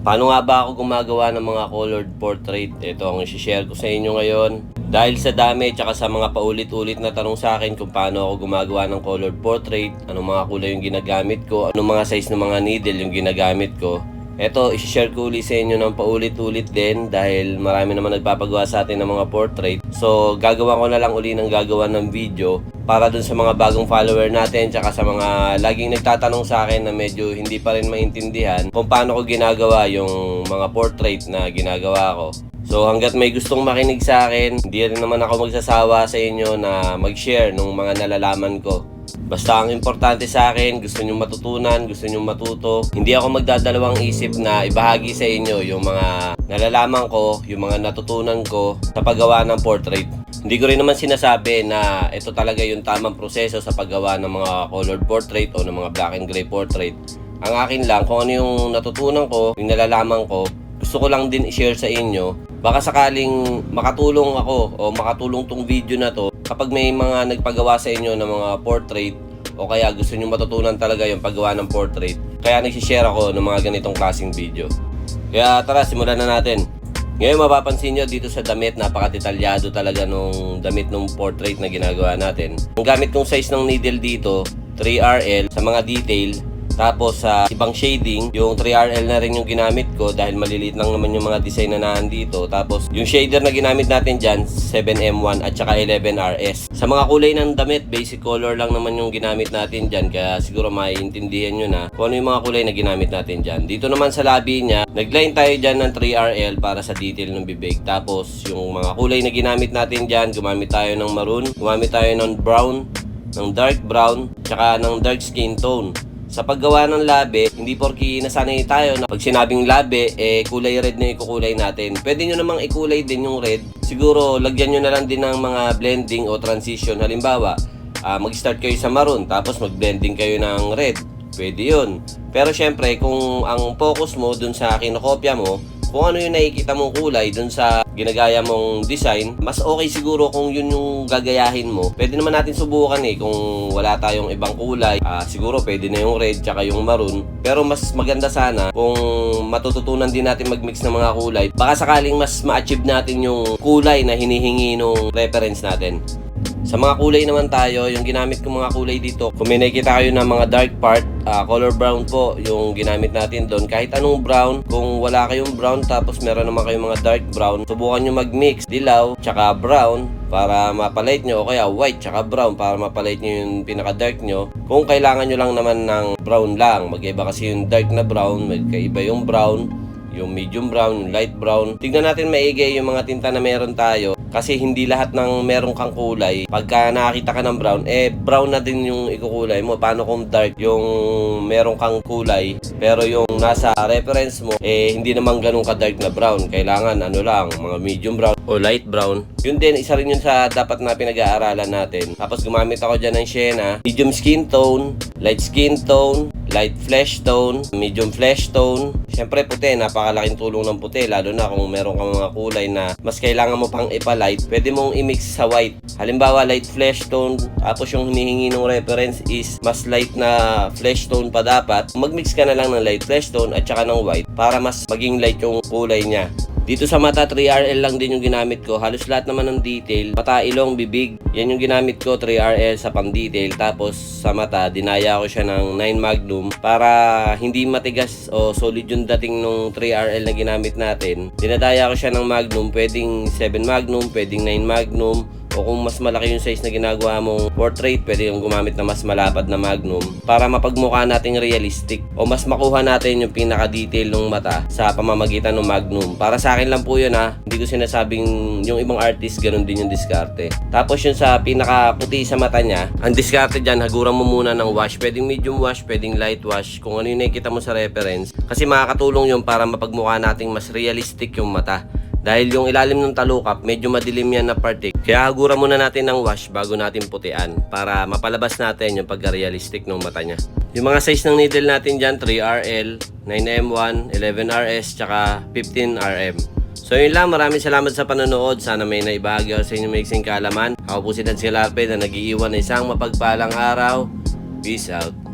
Paano nga ba ako gumagawa ng mga colored portrait? Ito ang i-share ko sa inyo ngayon. Dahil sa dami tsaka sa mga paulit-ulit na tanong sa akin kung paano ako gumagawa ng colored portrait, anong mga kulay yung ginagamit ko, anong mga size ng mga needle yung ginagamit ko. Ito, i-share ko ulit sa inyo ng paulit-ulit din dahil marami naman nagpapagawa sa atin ng mga portrait. So, gagawa ko na lang uli ng gagawa ng video para dun sa mga bagong follower natin tsaka sa mga laging nagtatanong sa akin na medyo hindi pa rin maintindihan kung paano ko ginagawa yung mga portrait na ginagawa ko. So hanggat may gustong makinig sa akin, hindi rin naman ako magsasawa sa inyo na mag-share ng mga nalalaman ko. Basta ang importante sa akin, gusto nyo matutunan, gusto nyo matuto. Hindi ako magdadalawang isip na ibahagi sa inyo yung mga nalalaman ko, yung mga natutunan ko sa paggawa ng portrait. Hindi ko rin naman sinasabi na ito talaga yung tamang proseso sa paggawa ng mga colored portrait o ng mga black and gray portrait. Ang akin lang, kung ano yung natutunan ko, yung nalalaman ko, gusto ko lang din i-share sa inyo. Baka sakaling makatulong ako o makatulong tong video na to kapag may mga nagpagawa sa inyo ng mga portrait o kaya gusto nyo matutunan talaga yung paggawa ng portrait. Kaya nagsishare ako ng mga ganitong klaseng video. Kaya tara, simulan na natin. Ngayon mapapansin nyo dito sa damit, napakadetalyado talaga nung damit nung portrait na ginagawa natin. Ang gamit kong size ng needle dito, 3RL sa mga detail. Tapos sa ibang shading, yung 3RL na rin yung ginamit ko dahil maliliit lang naman yung mga design na nandito. Tapos yung shader na ginamit natin dyan, 7M1 at saka 11RS. Sa mga kulay ng damit, basic color lang naman yung ginamit natin dyan. Kaya siguro maiintindihan nyo na kung ano yung mga kulay na ginamit natin dyan. Dito naman sa labi niya, nagline tayo dyan ng 3RL para sa detail ng bibig. Tapos yung mga kulay na ginamit natin dyan, gumamit tayo ng maroon, gumamit tayo ng brown, ng dark brown, tsaka ng dark skin tone. Sa paggawa ng labi, hindi porki nasanay tayo na pag sinabing labi, kulay red na ikukulay natin. Pwede nyo namang ikulay din yung red. Siguro, lagyan nyo na lang din ng mga blending o transition. Halimbawa, mag-start kayo sa maroon, tapos mag-blending kayo ng red. Pwede yun. Pero syempre, kung ang focus mo dun sa kinokopya mo, kung ano yung nakikita mong kulay dun sa ginagaya mong design, mas okay siguro kung yun yung gagayahin mo. Pwede naman natin subukan kung wala tayong ibang kulay. Siguro pwede na yung red tsaka yung maroon. Pero mas maganda sana kung matututunan din natin mag-mix ng mga kulay. Baka sakaling mas ma-achieve natin yung kulay na hinihingi nung reference natin. Sa mga kulay naman tayo, yung ginamit kong mga kulay dito, kung may nakikita kayo ng mga dark part, color brown po yung ginamit natin doon. Kahit anong brown, kung wala kayong brown tapos meron naman kayong mga dark brown, subukan nyo mag-mix dilaw tsaka brown para mapalight nyo, o kaya white tsaka brown para mapalight nyo yung pinaka-dark nyo. Kung kailangan nyo lang naman ng brown lang, mag-iba kasi yung dark na brown, magkaiba yung brown, yung medium brown, yung light brown. Tignan natin maigi yung mga tinta na meron tayo. Kasi hindi lahat ng meron kang kulay, pagka nakakita ka ng brown, brown na din yung ikukulay mo. Paano kung dark yung meron kang kulay, pero yung nasa reference mo, hindi naman ganun ka-dark na brown. Kailangan ano lang, mga medium brown o light brown. Yun din, isa rin yun sa dapat na pinag-aaralan natin. Tapos gumamit ako dyan ng Sienna, medium skin tone, light skin tone, light flesh tone, medium flesh tone. Siyempre puti, napakalaking tulong ng puti, lalo na kung meron kang mga kulay na mas kailangan mo pang ipalight, pwede mong i-mix sa white. Halimbawa light flesh tone, tapos yung hinihingi ng reference is mas light na flesh tone pa dapat. Mag-mix ka na lang ng light flesh tone at saka ng white para mas maging light yung kulay niya. Dito sa mata, 3RL lang din yung ginamit ko. Halos lahat naman ng detail, mata, ilong, bibig, yan yung ginamit ko, 3RL sa pang-detail. Tapos sa mata, dinaya ko siya ng 9 Magnum para hindi matigas o solid yung dating nung 3RL na ginamit natin. Dinadaya ko siya ng Magnum, pwedeng 7 Magnum, pwedeng 9 Magnum. O kung mas malaki yung size na ginagawa mong portrait, pwede yung gumamit na mas malapad na Magnum para mapagmukha nating realistic o mas makuha natin yung pinaka-detail ng mata sa pamamagitan ng Magnum. Para sa akin lang po yun hindi ko sinasabing yung ibang artist ganun din yung diskarte. Tapos yun sa pinaka-puti sa mata niya, ang diskarte dyan, haguran mo muna ng wash. Pwedeng medium wash, pwedeng light wash, kung ano yung nakikita mo sa reference. Kasi makakatulong yun para mapagmukha nating mas realistic yung mata. Dahil yung ilalim ng talukap, medyo madilim yan na parte. Kaya haguran muna natin ng wash bago natin putian para mapalabas natin yung pagka-realistic ng mata niya. Yung mga size ng needle natin dyan, 3RL, 9M1, 11RS, tsaka 15RM. So yun lang, maraming salamat sa panonood. Sana may naibahagi ako sa inyong maiksing kaalaman. Ako po si Dan Scalarpe na nag-iiwan na isang mapagpalang araw. Peace out.